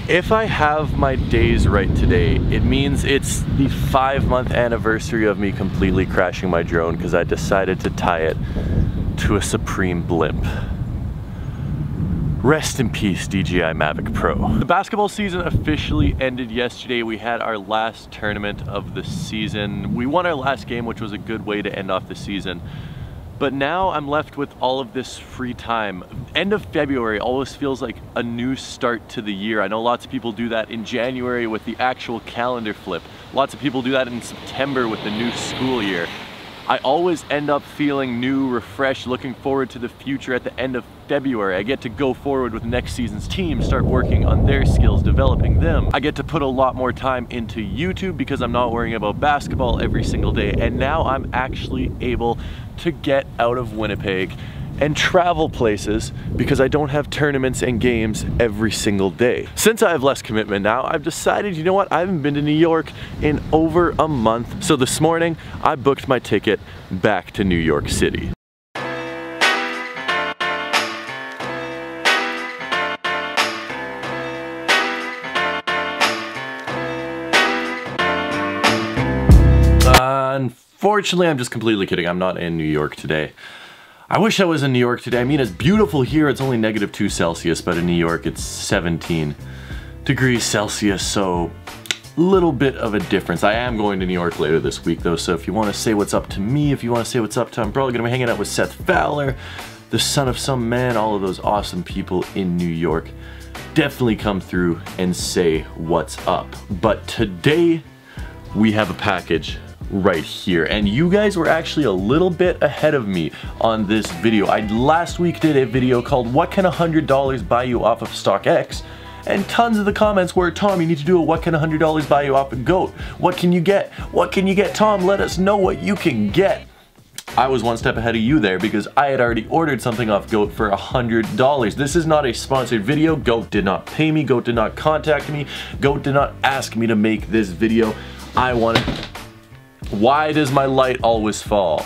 If I have my days right today, it means it's the 5-month anniversary of me completely crashing my drone because I decided to tie it to a Supreme blimp. Rest in peace, DJI Mavic Pro. The basketball season officially ended yesterday. We had our last tournament of the season. We won our last game, which was a good way to end off the season. But now I'm left with all of this free time. End of February always feels like a new start to the year. I know lots of people do that in January with the actual calendar flip. Lots of people do that in September with the new school year. I always end up feeling new, refreshed, looking forward to the future at the end of February. I get to go forward with next season's team, start working on their skills, developing them. I get to put a lot more time into YouTube because I'm not worrying about basketball every single day. And now I'm actually able to get out of Winnipeg and travel places because I don't have tournaments and games every single day. Since I have less commitment now, I've decided, you know what, I haven't been to New York in over a month. So this morning, I booked my ticket back to New York City. Unfortunately, I'm just completely kidding. I'm not in New York today. I wish I was in New York today. I mean, it's beautiful here. It's only -2 Celsius, but in New York, it's 17 degrees Celsius, so a little bit of a difference. I am going to New York later this week, though, so if you want to say what's up to me, if you want to say what's up to, I'm probably going to be hanging out with Seth Fowler, the son of some man, all of those awesome people in New York. Definitely come through and say what's up. But today, we have a package right here, and you guys were actually a little bit ahead of me on this video. I last week did a video called "What Can $100 Buy You Off of StockX?" and tons of the comments were, "Tom, you need to do a what can $100 buy you off of GOAT? What can you get? What can you get, Tom? Let us know what you can get." I was one step ahead of you there because I had already ordered something off GOAT for $100. This is not a sponsored video. GOAT did not pay me. GOAT did not contact me. GOAT did not ask me to make this video. I wanted. Why does my light always fall?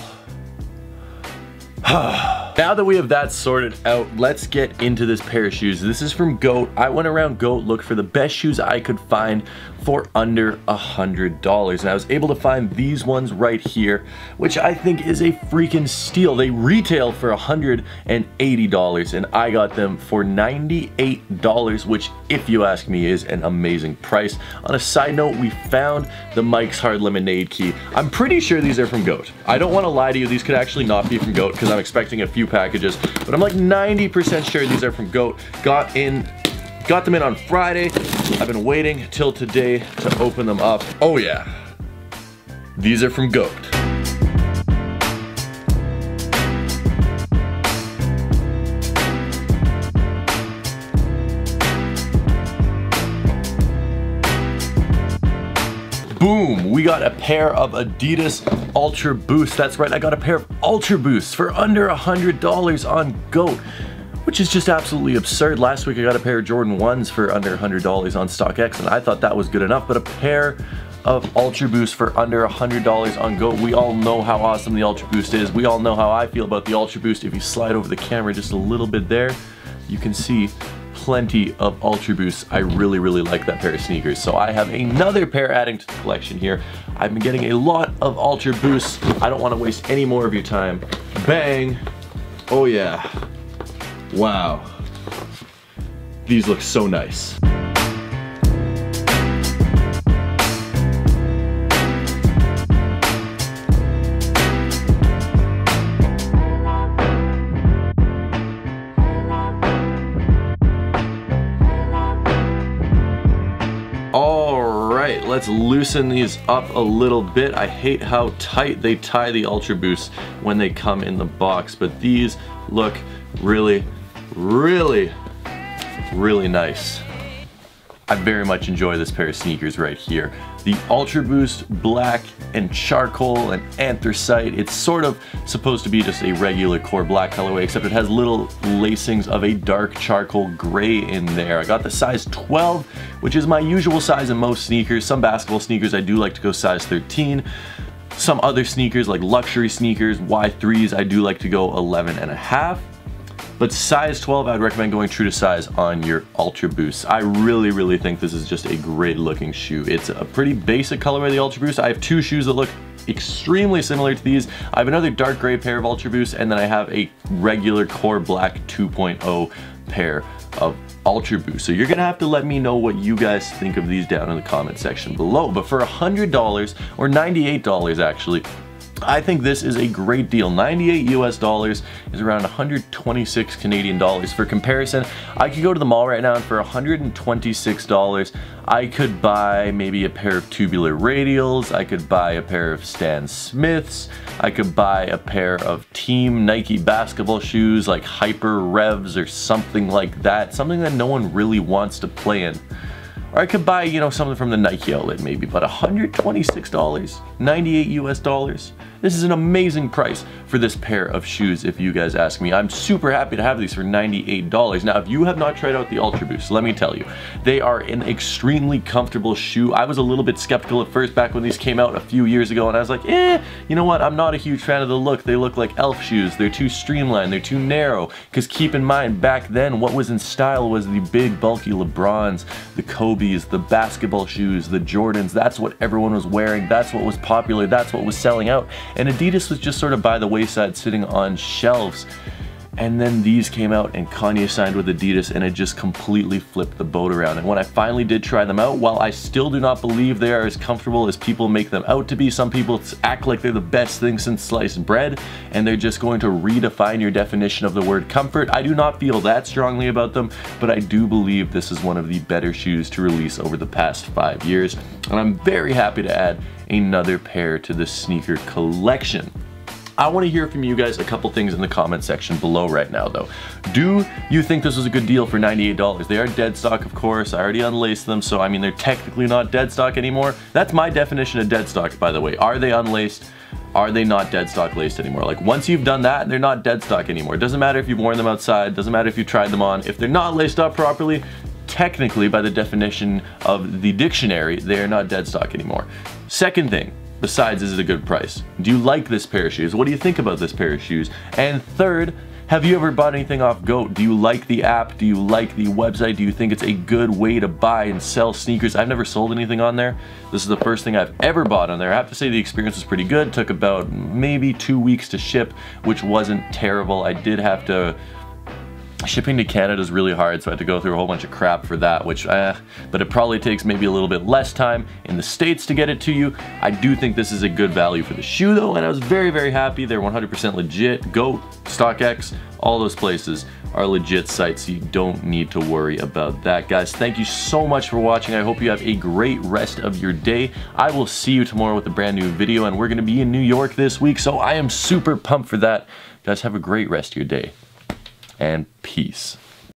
Now that we have that sorted out, let's get into this pair of shoes. This is from GOAT. I went around GOAT, looked for the best shoes I could find for under $100. And I was able to find these ones right here, which I think is a freaking steal. They retail for $180 and I got them for $98, which, if you ask me, is an amazing price. On a side note, we found the Mike's Hard Lemonade key. I'm pretty sure these are from GOAT. I don't want to lie to you, these could actually not be from GOAT because I'm expecting a few packages, but I'm like 90% sure these are from GOAT. Got them in on Friday. I've been waiting till today to open them up. Oh yeah, these are from GOAT. Boom, we got a pair of Adidas Ultra Boosts. That's right, I got a pair of Ultra Boosts for under $100 on GOAT, which is just absolutely absurd. Last week I got a pair of Jordan 1s for under $100 on StockX, and I thought that was good enough, but a pair of Ultra Boosts for under $100 on GOAT. We all know how awesome the Ultra Boost is. We all know how I feel about the Ultra Boost. If you slide over the camera just a little bit there, you can see plenty of Ultra Boosts. I really, really like that pair of sneakers. So I have another pair adding to the collection here. I've been getting a lot of Ultra Boosts. I don't want to waste any more of your time. Bang. Oh yeah. Wow. These look so nice. Alright, let's loosen these up a little bit. I hate how tight they tie the Ultra Boosts when they come in the box, but these look really, really, really nice. I very much enjoy this pair of sneakers right here. The Ultra Boost Black and Charcoal and Anthracite. It's sort of supposed to be just a regular core black colorway, except it has little lacings of a dark charcoal gray in there. I got the size 12, which is my usual size in most sneakers. Some basketball sneakers I do like to go size 13. Some other sneakers like luxury sneakers, Y3s, I do like to go 11 and a half. But size 12, I would recommend going true to size on your Ultra Boosts. I really think this is just a great looking shoe. It's a pretty basic colorway of the Ultra Boost. I have two shoes that look extremely similar to these. I have another dark gray pair of Ultra Boosts, and then I have a regular core black 2.0 pair of Ultra Boost. So you're gonna have to let me know what you guys think of these down in the comment section below. But for $100, or $98 actually, I think this is a great deal. 98 US dollars is around 126 Canadian dollars. For comparison, I could go to the mall right now and for $126, I could buy maybe a pair of tubular radials, I could buy a pair of Stan Smiths, I could buy a pair of Team Nike basketball shoes like Hyper Revs or something like that, something that no one really wants to play in. Or I could buy, you know, something from the Nike outlet maybe, but $126, 98 US dollars. This is an amazing price for this pair of shoes if you guys ask me. I'm super happy to have these for $98. Now, if you have not tried out the Ultra Boost, let me tell you, they are an extremely comfortable shoe. I was a little bit skeptical at first back when these came out a few years ago, and I was like, you know what, I'm not a huge fan of the look. They look like elf shoes. They're too streamlined, they're too narrow. Because keep in mind, back then, what was in style was the big, bulky LeBrons, the Kobe's, the basketball shoes, the Jordans. That's what everyone was wearing. That's what was popular. That's what was selling out. And Adidas was just sort of by the wayside, sitting on shelves. And then these came out and Kanye signed with Adidas, and it just completely flipped the boat around. And when I finally did try them out, while I still do not believe they are as comfortable as people make them out to be, some people act like they're the best thing since sliced bread, and they're just going to redefine your definition of the word comfort. I do not feel that strongly about them, but I do believe this is one of the better shoes to release over the past 5 years. And I'm very happy to add another pair to the sneaker collection. I want to hear from you guys a couple things in the comment section below right now though. Do you think this was a good deal for $98? They are dead stock, of course. I already unlaced them, so I mean they're technically not dead stock anymore. That's my definition of dead stock, by the way. Are they unlaced? Are they not dead stock laced anymore? Like, once you've done that, they're not dead stock anymore. It doesn't matter if you've worn them outside, doesn't matter if you tried them on. If they're not laced up properly, technically by the definition of the dictionary, they are not dead stock anymore. Second thing, besides, is it a good price? Do you like this pair of shoes? What do you think about this pair of shoes? And third, have you ever bought anything off GOAT? Do you like the app? Do you like the website? Do you think it's a good way to buy and sell sneakers? I've never sold anything on there. This is the first thing I've ever bought on there. I have to say the experience was pretty good. It took about maybe 2 weeks to ship, which wasn't terrible. I did have to... Shipping to Canada is really hard, so I had to go through a whole bunch of crap for that, but it probably takes maybe a little bit less time in the States to get it to you. I do think this is a good value for the shoe though, and I was very happy. They're 100% legit. GOAT, StockX, all those places are legit sites, so you don't need to worry about that. Guys, thank you so much for watching. I hope you have a great rest of your day. I will see you tomorrow with a brand new video, and we're gonna be in New York this week, so I am super pumped for that. Guys, have a great rest of your day. And peace.